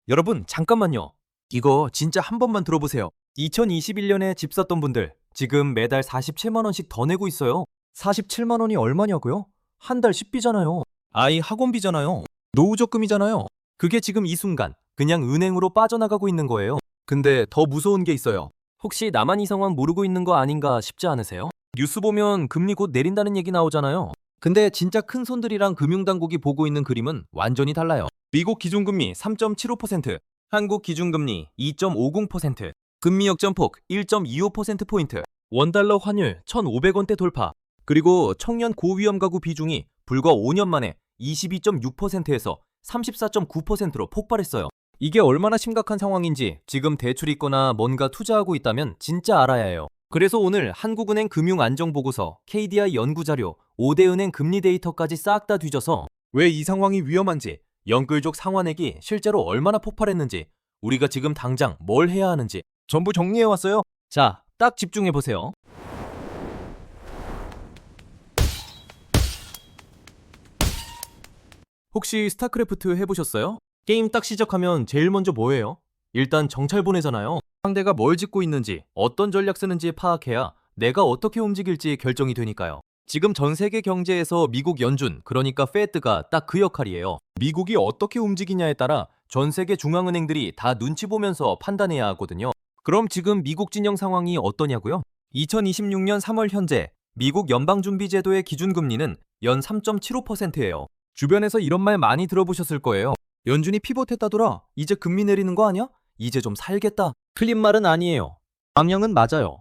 여러분, 잠깐만요. 이거 진짜 한 번만 들어보세요. 2021년에 집 샀던 분들, 지금 매달 47만 원씩 더 내고 있어요. 47만 원이 얼마냐고요? 한 달 식비잖아요. 아이 학원비잖아요. 노후적금이잖아요. 그게 지금 이 순간 그냥 은행으로 빠져나가고 있는 거예요. 근데 더 무서운 게 있어요. 혹시 나만 이 상황 모르고 있는 거 아닌가 싶지 않으세요? 뉴스 보면 금리 곧 내린다는 얘기 나오잖아요. 근데 진짜 큰 손들이랑 금융당국이 보고 있는 그림은 완전히 달라요. 미국 기준금리 3.75%, 한국 기준금리 2.50%, 금리 역전폭 1.25%포인트, 원달러 환율 1,500원대 돌파, 그리고 청년 고위험 가구 비중이 불과 5년 만에 22.6%에서 34.9%로 폭발했어요. 이게 얼마나 심각한 상황인지 지금 대출 있거나 뭔가 투자하고 있다면 진짜 알아야 해요. 그래서 오늘 한국은행 금융안정보고서, KDI 연구자료, 5대 은행 금리 데이터까지 싹 다 뒤져서 왜 이 상황이 위험한지, 연끌족 상환액이 실제로 얼마나 폭발했는지, 우리가 지금 당장 뭘 해야 하는지 전부 정리해왔어요. 자, 딱 집중해보세요. 혹시 스타크래프트 해보셨어요? 게임 딱 시작하면 제일 먼저 뭐예요? 일단 정찰 보내잖아요. 상대가 뭘 짓고 있는지, 어떤 전략 쓰는지 파악해야 내가 어떻게 움직일지 결정이 되니까요. 지금 전 세계 경제에서 미국 연준, 그러니까 페드가 딱 그 역할이에요. 미국이 어떻게 움직이냐에 따라 전 세계 중앙은행들이 다 눈치 보면서 판단해야 하거든요. 그럼 지금 미국 진영 상황이 어떠냐고요? 2026년 3월 현재 미국 연방준비제도의 기준금리는 연 3.75%예요. 주변에서 이런 말 많이 들어보셨을 거예요. 연준이 피벗했다더라. 이제 금리 내리는 거 아니야? 이제 좀 살겠다. 틀린 말은 아니에요. 방향은 맞아요.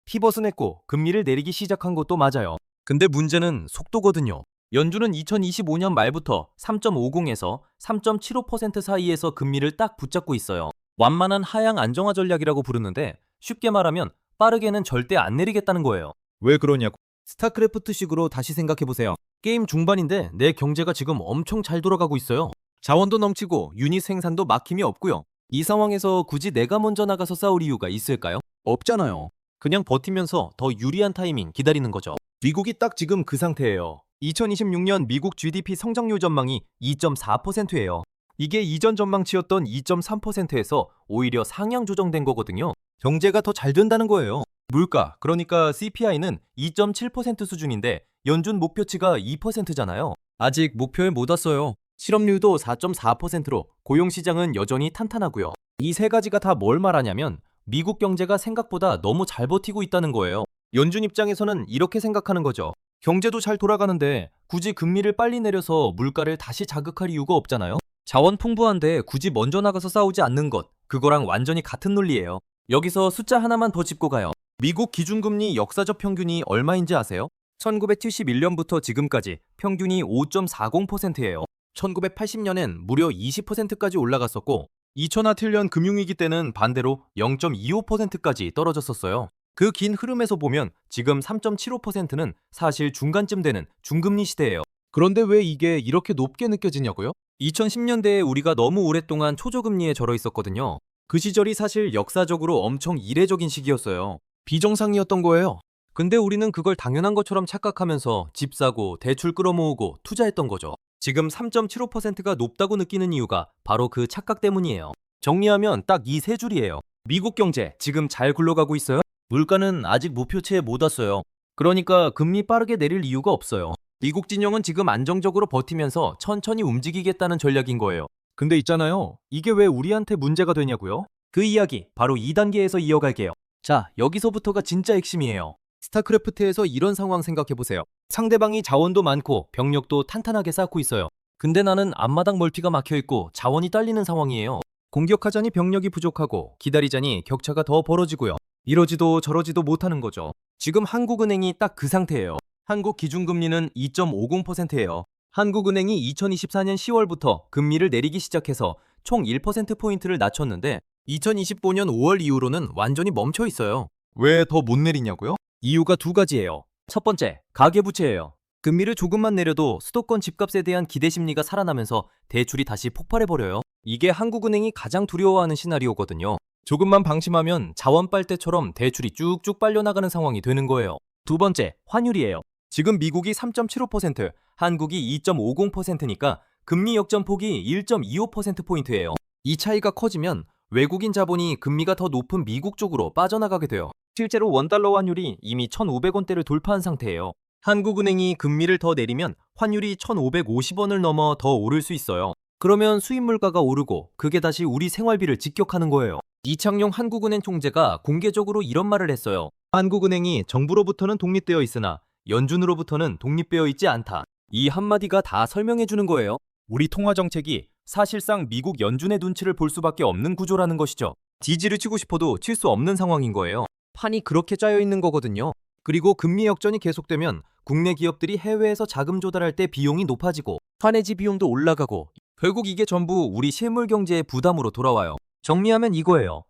피벗은 했고 금리를 내리기 시작한 것도 맞아요. 근데 문제는 속도거든요. 연준은 2025년 말부터 3.50에서 3.75% 사이에서 금리를 딱 붙잡고 있어요. 완만한 하향 안정화 전략이라고 부르는데 쉽게 말하면 빠르게는 절대 안 내리겠다는 거예요. 왜 그러냐고. 스타크래프트식으로 다시 생각해보세요. 게임 중반인데 내 경제가 지금 엄청 잘 돌아가고 있어요. 자원도 넘치고 유닛 생산도 막힘이 없고요. 이 상황에서 굳이 내가 먼저 나가서 싸울 이유가 있을까요? 없잖아요. 그냥 버티면서 더 유리한 타이밍 기다리는 거죠. 미국이 딱 지금 그 상태예요. 2026년 미국 GDP 성장률 전망이 2.4%예요. 이게 이전 전망치였던 2.3%에서 오히려 상향 조정된 거거든요. 경제가 더 잘 된다는 거예요. 물가, 그러니까 CPI는 2.7% 수준인데 연준 목표치가 2%잖아요. 아직 목표에 못 왔어요. 실업률도 4.4%로 고용시장은 여전히 탄탄하고요. 이 세 가지가 다 뭘 말하냐면 미국 경제가 생각보다 너무 잘 버티고 있다는 거예요. 연준 입장에서는 이렇게 생각하는 거죠. 경제도 잘 돌아가는데 굳이 금리를 빨리 내려서 물가를 다시 자극할 이유가 없잖아요. 자원 풍부한데 굳이 먼저 나가서 싸우지 않는 것, 그거랑 완전히 같은 논리예요. 여기서 숫자 하나만 더 짚고 가요. 미국 기준금리 역사적 평균이 얼마인지 아세요? 1971년부터 지금까지 평균이 5.40%예요. 1980년엔 무려 20%까지 올라갔었고 2007년 금융위기 때는 반대로 0.25%까지 떨어졌었어요. 그 긴 흐름에서 보면 지금 3.75%는 사실 중간쯤 되는 중금리 시대예요. 그런데 왜 이게 이렇게 높게 느껴지냐고요? 2010년대에 우리가 너무 오랫동안 초저금리에 절어 있었거든요. 그 시절이 사실 역사적으로 엄청 이례적인 시기였어요. 비정상이었던 거예요. 근데 우리는 그걸 당연한 것처럼 착각하면서 집 사고 대출 끌어모으고 투자했던 거죠. 지금 3.75%가 높다고 느끼는 이유가 바로 그 착각 때문이에요. 정리하면 딱 이 세 줄이에요. 미국 경제 지금 잘 굴러가고 있어요? 물가는 아직 목표치에 못 왔어요. 그러니까 금리 빠르게 내릴 이유가 없어요. 미국 진영은 지금 안정적으로 버티면서 천천히 움직이겠다는 전략인 거예요. 근데 있잖아요. 이게 왜 우리한테 문제가 되냐고요? 그 이야기 바로 2단계에서 이어갈게요. 자, 여기서부터가 진짜 핵심이에요. 스타크래프트에서 이런 상황 생각해보세요. 상대방이 자원도 많고 병력도 탄탄하게 쌓고 있어요. 근데 나는 앞마당 멀티가 막혀있고 자원이 딸리는 상황이에요. 공격하자니 병력이 부족하고 기다리자니 격차가 더 벌어지고요. 이러지도 저러지도 못하는 거죠. 지금 한국은행이 딱 그 상태예요. 한국 기준금리는 2.50%예요. 한국은행이 2024년 10월부터 금리를 내리기 시작해서 총 1%포인트를 낮췄는데 2025년 5월 이후로는 완전히 멈춰 있어요. 왜 더 못 내리냐고요? 이유가 두 가지예요. 첫 번째, 가계부채예요. 금리를 조금만 내려도 수도권 집값에 대한 기대 심리가 살아나면서 대출이 다시 폭발해버려요. 이게 한국은행이 가장 두려워하는 시나리오거든요. 조금만 방심하면 자원 빨대처럼 대출이 쭉쭉 빨려나가는 상황이 되는 거예요. 두 번째, 환율이에요. 지금 미국이 3.75%, 한국이 2.50%니까 금리 역전폭이 1.25%포인트예요. 이 차이가 커지면 외국인 자본이 금리가 더 높은 미국 쪽으로 빠져나가게 돼요. 실제로 원달러 환율이 이미 1,500원대를 돌파한 상태예요. 한국은행이 금리를 더 내리면 환율이 1,550원을 넘어 더 오를 수 있어요. 그러면 수입 물가가 오르고 그게 다시 우리 생활비를 직격하는 거예요. 이창용 한국은행 총재가 공개적으로 이런 말을 했어요. 한국은행이 정부로부터는 독립되어 있으나 연준으로부터는 독립되어 있지 않다. 이 한마디가 다 설명해 주는 거예요. 우리 통화 정책이 사실상 미국 연준의 눈치를 볼 수밖에 없는 구조라는 것이죠. 지지를 치고 싶어도 칠 수 없는 상황인 거예요. 판이 그렇게 짜여 있는 거거든요. 그리고 금리 역전이 계속되면 국내 기업들이 해외에서 자금 조달할 때 비용이 높아지고 환해지 비용도 올라가고 결국 이게 전부 우리 실물 경제의 부담으로 돌아와요. 정리하면 이거예요.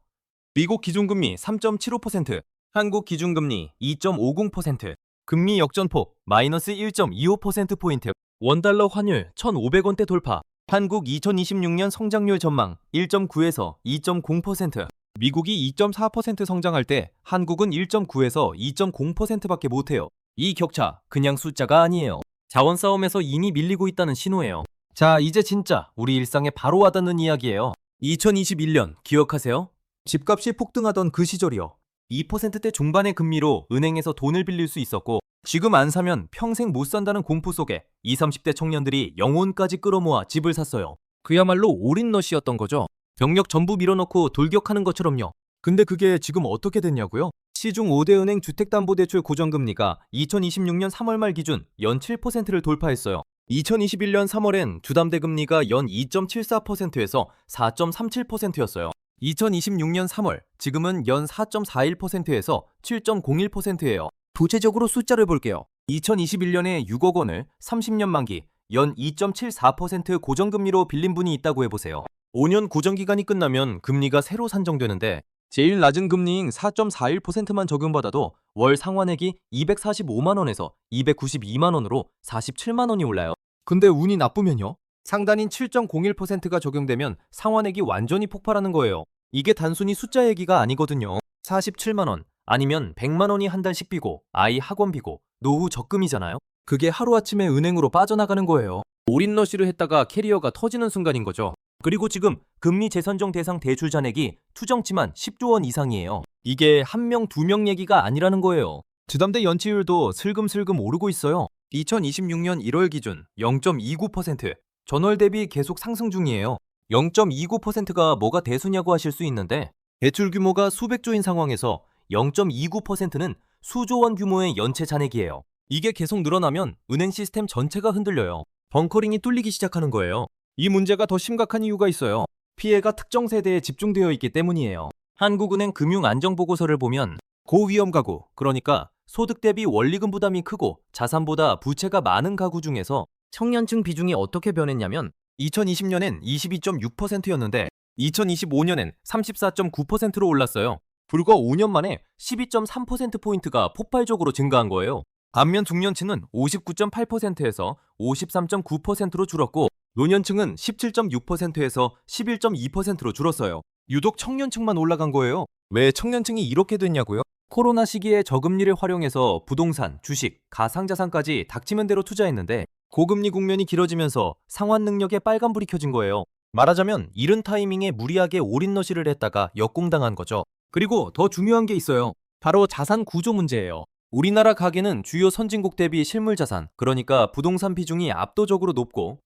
미국 기준금리 3.75%, 한국 기준금리 2.50%, 금리 역전폭 마이너스 1.25%포인트, 원달러 환율 1,500원대 돌파, 한국 2026년 성장률 전망 1.9에서 2.0%, 미국이 2.4% 성장할 때 한국은 1.9에서 2.0%밖에 못해요. 이 격차 그냥 숫자가 아니에요. 자원 싸움에서 이미 밀리고 있다는 신호예요. 자, 이제 진짜 우리 일상에 바로 와닿는 이야기예요. 2021년 기억하세요? 집값이 폭등하던 그 시절이요. 2%대 중반의 금리로 은행에서 돈을 빌릴 수 있었고 지금 안 사면 평생 못 산다는 공포 속에 20, 30대 청년들이 영혼까지 끌어모아 집을 샀어요. 그야말로 올인러시였던 거죠. 병력 전부 밀어넣고 돌격하는 것처럼요. 근데 그게 지금 어떻게 됐냐고요? 시중 5대 은행 주택담보대출 고정금리가 2026년 3월 말 기준 연 7%를 돌파했어요. 2021년 3월엔 주담대 금리가 연 2.74%에서 4.37%였어요. 2026년 3월, 지금은 연 4.41%에서 7.01%예요. 구체적으로 숫자를 볼게요. 2021년에 6억 원을 30년 만기 연 2.74% 고정금리로 빌린 분이 있다고 해보세요. 5년 고정기간이 끝나면 금리가 새로 산정되는데 제일 낮은 금리인 4.41%만 적용받아도 월 상환액이 245만 원에서 292만 원으로 47만 원이 올라요. 근데 운이 나쁘면요? 상단인 7.01%가 적용되면 상환액이 완전히 폭발하는 거예요. 이게 단순히 숫자 얘기가 아니거든요. 47만 원 아니면 100만 원이 한 달 식비고 아이 학원비고 노후 적금이잖아요. 그게 하루아침에 은행으로 빠져나가는 거예요. 올인러시를 했다가 캐리어가 터지는 순간인 거죠. 그리고 지금 금리 재선정 대상 대출 잔액이 투정치만 10조 원 이상이에요. 이게 한 명, 두 명 얘기가 아니라는 거예요. 주담대 연체율도 슬금슬금 오르고 있어요. 2026년 1월 기준 0.29%, 전월 대비 계속 상승 중이에요. 0.29%가 뭐가 대수냐고 하실 수 있는데 대출 규모가 수백조인 상황에서 0.29%는 수조 원 규모의 연체 잔액이에요. 이게 계속 늘어나면 은행 시스템 전체가 흔들려요. 벙커링이 뚫리기 시작하는 거예요. 이 문제가 더 심각한 이유가 있어요. 피해가 특정 세대에 집중되어 있기 때문이에요. 한국은행 금융안정보고서를 보면 고위험 가구, 그러니까 소득 대비 원리금 부담이 크고 자산보다 부채가 많은 가구 중에서 청년층 비중이 어떻게 변했냐면 2020년엔 22.6%였는데 2025년엔 34.9%로 올랐어요. 불과 5년 만에 12.3%포인트가 폭발적으로 증가한 거예요. 반면 중년층은 59.8%에서 53.9%로 줄었고 노년층은 17.6%에서 11.2%로 줄었어요. 유독 청년층만 올라간 거예요. 왜 청년층이 이렇게 됐냐고요? 코로나 시기에 저금리를 활용해서 부동산, 주식, 가상자산까지 닥치는 대로 투자했는데 고금리 국면이 길어지면서 상환 능력에 빨간불이 켜진 거예요. 말하자면 이른 타이밍에 무리하게 올인러시를 했다가 역공당한 거죠. 그리고 더 중요한 게 있어요. 바로 자산 구조 문제예요. 우리나라 가계는 주요 선진국 대비 실물자산, 그러니까 부동산 비중이 압도적으로 높고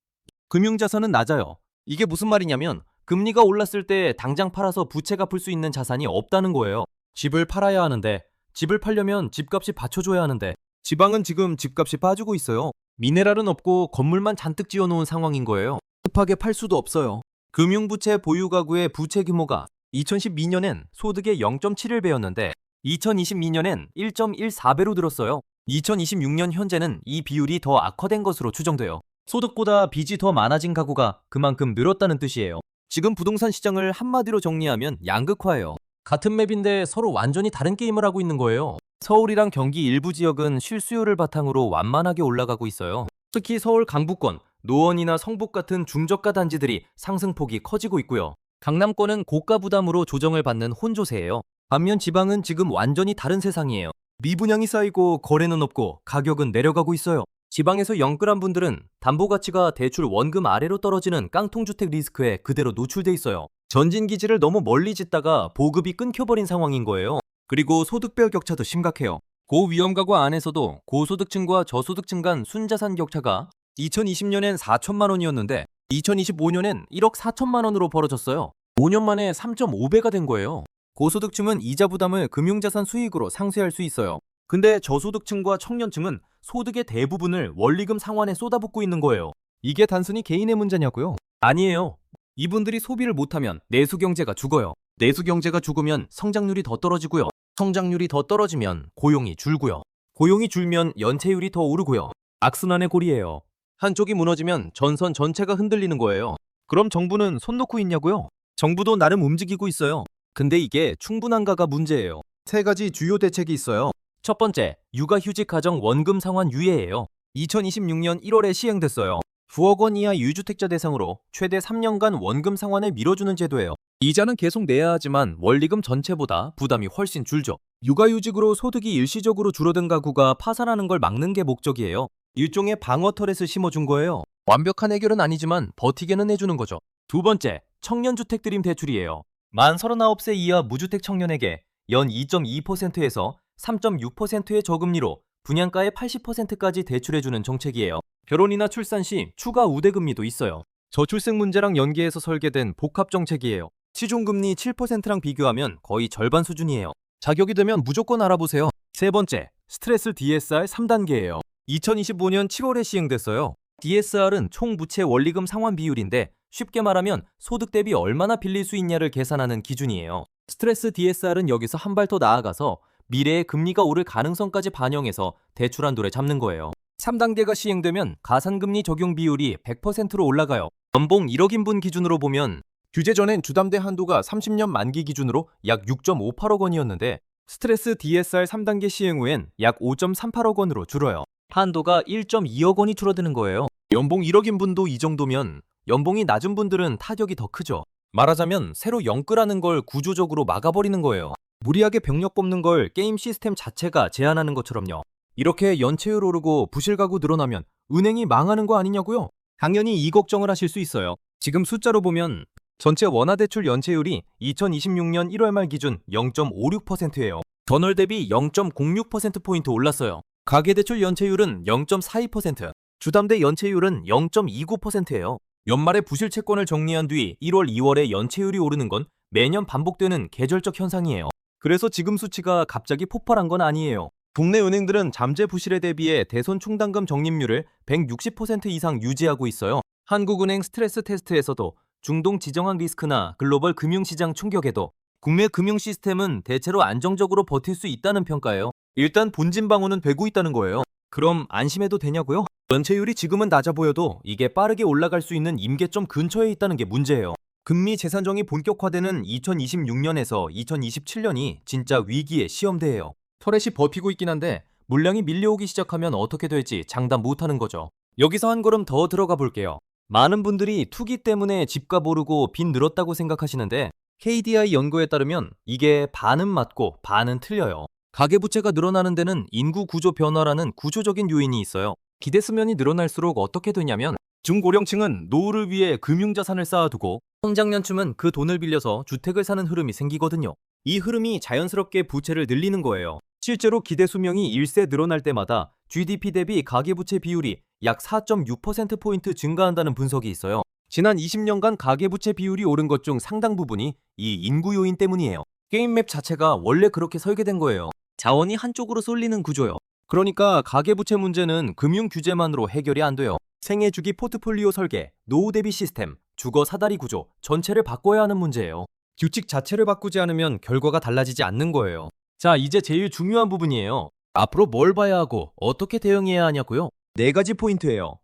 금융자산은 낮아요. 이게 무슨 말이냐면 금리가 올랐을 때 당장 팔아서 부채 갚을 수 있는 자산이 없다는 거예요. 집을 팔아야 하는데 집을 팔려면 집값이 받쳐줘야 하는데 지방은 지금 집값이 빠지고 있어요. 미네랄은 없고 건물만 잔뜩 지어놓은 상황인 거예요. 급하게 팔 수도 없어요. 금융부채 보유 가구의 부채 규모가 2012년엔 소득의 0.7배였는데 2022년엔 1.14배로 늘었어요. 2026년 현재는 이 비율이 더 악화된 것으로 추정돼요. 소득보다 빚이 더 많아진 가구가 그만큼 늘었다는 뜻이에요. 지금 부동산 시장을 한마디로 정리하면 양극화예요. 같은 맵인데 서로 완전히 다른 게임을 하고 있는 거예요. 서울이랑 경기 일부 지역은 실수요를 바탕으로 완만하게 올라가고 있어요. 특히 서울 강북권, 노원이나 성북 같은 중저가 단지들이 상승폭이 커지고 있고요. 강남권은 고가 부담으로 조정을 받는 혼조세예요. 반면 지방은 지금 완전히 다른 세상이에요. 미분양이 쌓이고 거래는 없고 가격은 내려가고 있어요. 지방에서 영끌한 분들은 담보 가치가 대출 원금 아래로 떨어지는 깡통주택 리스크에 그대로 노출돼 있어요. 전진기지를 너무 멀리 짓다가 보급이 끊겨버린 상황인 거예요. 그리고 소득별 격차도 심각해요. 고위험 가구 안에서도 고소득층과 저소득층 간 순자산 격차가 2020년엔 4천만 원이었는데 2025년엔 1억 4천만 원으로 벌어졌어요. 5년 만에 3.5배가 된 거예요. 고소득층은 이자 부담을 금융자산 수익으로 상쇄할 수 있어요. 근데 저소득층과 청년층은 소득의 대부분을 원리금 상환에 쏟아붓고 있는 거예요. 이게 단순히 개인의 문제냐고요? 아니에요. 이분들이 소비를 못하면 내수경제가 죽어요. 내수경제가 죽으면 성장률이 더 떨어지고요. 성장률이 더 떨어지면 고용이 줄고요. 고용이 줄면 연체율이 더 오르고요. 악순환의 고리예요. 한쪽이 무너지면 전선 전체가 흔들리는 거예요. 그럼 정부는 손 놓고 있냐고요? 정부도 나름 움직이고 있어요. 근데 이게 충분한가가 문제예요. 세 가지 주요 대책이 있어요. 첫 번째, 육아휴직 가정 원금 상환 유예예요. 2026년 1월에 시행됐어요. 9억 원 이하 유주택자 대상으로 최대 3년간 원금 상환을 밀어주는 제도예요. 이자는 계속 내야 하지만 원리금 전체보다 부담이 훨씬 줄죠. 육아휴직으로 소득이 일시적으로 줄어든 가구가 파산하는 걸 막는 게 목적이에요. 일종의 방어 터렛을 심어준 거예요. 완벽한 해결은 아니지만 버티게는 해주는 거죠. 두 번째, 청년주택 드림 대출이에요. 만 39세 이하 무주택 청년에게 연 2.2%에서 3.6%의 저금리로 분양가의 80%까지 대출해주는 정책이에요. 결혼이나 출산 시 추가 우대금리도 있어요. 저출생 문제랑 연계해서 설계된 복합정책이에요. 시중금리 7%랑 비교하면 거의 절반 수준이에요. 자격이 되면 무조건 알아보세요. 세 번째, 스트레스 DSR 3단계예요. 2025년 7월에 시행됐어요. DSR은 총 부채 원리금 상환 비율인데 쉽게 말하면 소득 대비 얼마나 빌릴 수 있냐를 계산하는 기준이에요. 스트레스 DSR은 여기서 한 발 더 나아가서 미래에 금리가 오를 가능성까지 반영해서 대출 한도를 잡는 거예요. 3단계가 시행되면 가산금리 적용 비율이 100%로 올라가요. 연봉 1억인분 기준으로 보면 규제 전엔 주담대 한도가 30년 만기 기준으로 약 6.58억 원이었는데 스트레스 DSR 3단계 시행 후엔 약 5.38억 원으로 줄어요. 한도가 1.2억 원이 줄어드는 거예요. 연봉 1억인분도 이 정도면 연봉이 낮은 분들은 타격이 더 크죠. 말하자면 새로 영끌하는 걸 구조적으로 막아버리는 거예요. 무리하게 병력 뽑는 걸 게임 시스템 자체가 제한하는 것처럼요. 이렇게 연체율 오르고 부실 가구 늘어나면 은행이 망하는 거 아니냐고요? 당연히 이 걱정을 하실 수 있어요. 지금 숫자로 보면 전체 원화대출 연체율이 2026년 1월 말 기준 0.56%예요. 전월 대비 0.06%포인트 올랐어요. 가계대출 연체율은 0.42%, 주담대 연체율은 0.29%예요. 연말에 부실 채권을 정리한 뒤 1월, 2월에 연체율이 오르는 건 매년 반복되는 계절적 현상이에요. 그래서 지금 수치가 갑자기 폭발한 건 아니에요. 국내 은행들은 잠재 부실에 대비해 대손 충당금 적립률을 160% 이상 유지하고 있어요. 한국은행 스트레스 테스트에서도 중동 지정학 리스크나 글로벌 금융시장 충격에도 국내 금융 시스템은 대체로 안정적으로 버틸 수 있다는 평가예요. 일단 본진 방어는 되고 있다는 거예요. 그럼 안심해도 되냐고요? 연체율이 지금은 낮아 보여도 이게 빠르게 올라갈 수 있는 임계점 근처에 있다는 게 문제예요. 금리 재산정이 본격화되는 2026년에서 2027년이 진짜 위기의 시험대예요. 터렛이 버티고 있긴 한데 물량이 밀려오기 시작하면 어떻게 될지 장담 못하는 거죠. 여기서 한 걸음 더 들어가 볼게요. 많은 분들이 투기 때문에 집값 오르고 빚 늘었다고 생각하시는데 KDI 연구에 따르면 이게 반은 맞고 반은 틀려요. 가계부채가 늘어나는 데는 인구 구조 변화라는 구조적인 요인이 있어요. 기대 수면이 늘어날수록 어떻게 되냐면 중고령층은 노후를 위해 금융자산을 쌓아두고 성장연층은 그 돈을 빌려서 주택을 사는 흐름이 생기거든요. 이 흐름이 자연스럽게 부채를 늘리는 거예요. 실제로 기대 수명이 1세 늘어날 때마다 GDP 대비 가계부채 비율이 약 4.6%포인트 증가한다는 분석이 있어요. 지난 20년간 가계부채 비율이 오른 것 중 상당 부분이 이 인구 요인 때문이에요. 게임맵 자체가 원래 그렇게 설계된 거예요. 자원이 한쪽으로 쏠리는 구조요. 그러니까 가계부채 문제는 금융 규제만으로 해결이 안 돼요. 생애주기 포트폴리오 설계, 노후 대비 시스템, 주거 사다리 구조 전체를 바꿔야 하는 문제예요. 규칙 자체를 바꾸지 않으면 결과가 달라지지 않는 거예요. 자, 이제 제일 중요한 부분이에요. 앞으로 뭘 봐야 하고 어떻게 대응해야 하냐고요? 4가지 포인트예요.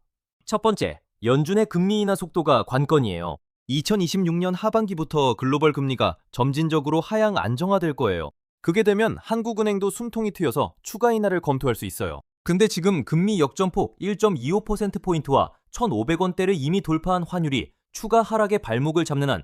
첫 번째, 연준의 금리 인하 속도가 관건이에요. 2026년 하반기부터 글로벌 금리가 점진적으로 하향 안정화될 거예요. 그게 되면 한국은행도 숨통이 트여서 추가 인하를 검토할 수 있어요. 근데 지금 금리 역전폭 1.25%포인트와 1,500원대를 이미 돌파한 환율이 추가 하락의 발목을 잡는 한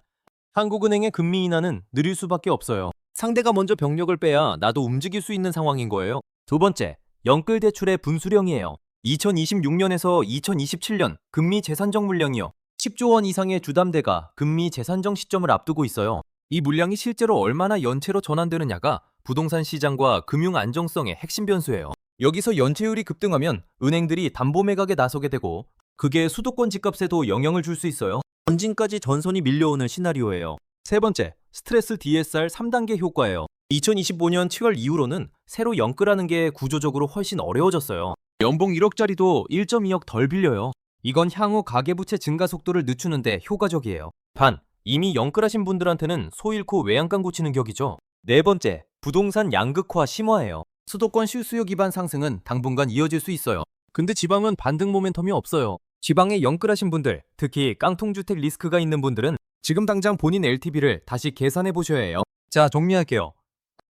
한국은행의 금리 인하는 느릴 수밖에 없어요. 상대가 먼저 병력을 빼야 나도 움직일 수 있는 상황인 거예요. 두 번째, 영끌 대출의 분수령이에요. 2026년에서 2027년 금리 재산정 물량이요. 10조 원 이상의 주담대가 금리 재산정 시점을 앞두고 있어요. 이 물량이 실제로 얼마나 연체로 전환되느냐가 부동산 시장과 금융 안정성의 핵심 변수예요. 여기서 연체율이 급등하면 은행들이 담보 매각에 나서게 되고 그게 수도권 집값에도 영향을 줄 수 있어요. 전진까지 전선이 밀려오는 시나리오예요. 세 번째, 스트레스 DSR 3단계 효과예요. 2025년 7월 이후로는 새로 연끌하는 게 구조적으로 훨씬 어려워졌어요. 연봉 1억짜리도 1.2억 덜 빌려요. 이건 향후 가계부채 증가 속도를 늦추는데 효과적이에요. 반, 이미 연끌하신 분들한테는 소 잃고 외양간 고치는 격이죠. 네 번째, 부동산 양극화 심화예요. 수도권 실수요 기반 상승은 당분간 이어질 수 있어요. 근데 지방은 반등 모멘텀이 없어요. 지방에 연끌하신 분들, 특히 깡통주택 리스크가 있는 분들은 지금 당장 본인 LTV를 다시 계산해 보셔야 해요. 자, 정리할게요.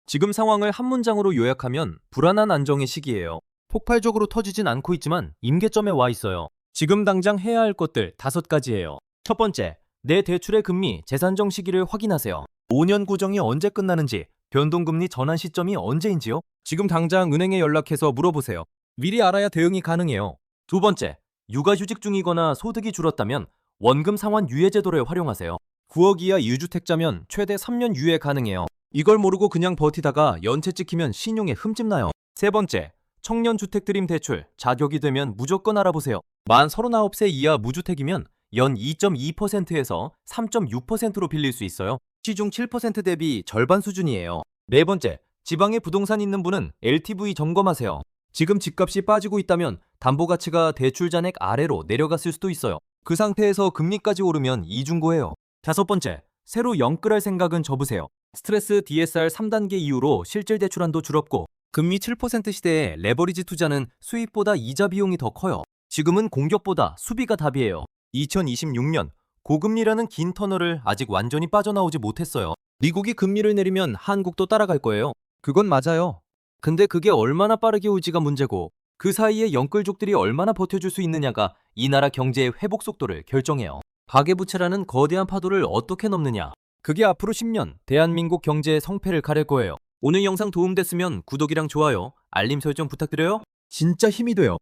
지금 상황을 한 문장으로 요약하면 불안한 안정의 시기예요. 폭발적으로 터지진 않고 있지만 임계점에 와 있어요. 지금 당장 해야 할 것들 5가지예요. 첫 번째, 내 대출의 금리 재산정 시기를 확인하세요. 5년 구정이 언제 끝나는지, 변동금리 전환 시점이 언제인지요? 지금 당장 은행에 연락해서 물어보세요. 미리 알아야 대응이 가능해요. 두 번째, 육아휴직 중이거나 소득이 줄었다면 원금 상환 유예 제도를 활용하세요. 9억 이하 유주택자면 최대 3년 유예 가능해요. 이걸 모르고 그냥 버티다가 연체 찍히면 신용에 흠집 나요. 세 번째, 청년주택 드림 대출 자격이 되면 무조건 알아보세요. 만 39세 이하 무주택이면 연 2.2%에서 3.6%로 빌릴 수 있어요. 시중 7% 대비 절반 수준이에요. 네 번째, 지방에 부동산 있는 분은 LTV 점검하세요. 지금 집값이 빠지고 있다면 담보 가치가 대출 잔액 아래로 내려갔을 수도 있어요. 그 상태에서 금리까지 오르면 이중고예요. 다섯 번째, 새로 연끌할 생각은 접으세요. 스트레스 DSR 3단계 이후로 실질 대출한도 줄었고 금리 7% 시대에 레버리지 투자는 수익보다 이자 비용이 더 커요. 지금은 공격보다 수비가 답이에요. 2026년 고금리라는 긴 터널을 아직 완전히 빠져나오지 못했어요. 미국이 금리를 내리면 한국도 따라갈 거예요. 그건 맞아요. 근데 그게 얼마나 빠르게 올지가 문제고 그 사이에 연끌족들이 얼마나 버텨줄 수 있느냐가 이 나라 경제의 회복 속도를 결정해요. 가계부채라는 거대한 파도를 어떻게 넘느냐. 그게 앞으로 10년 대한민국 경제의 성패를 가릴 거예요. 오늘 영상 도움됐으면 구독이랑 좋아요, 알림 설정 부탁드려요. 진짜 힘이 돼요.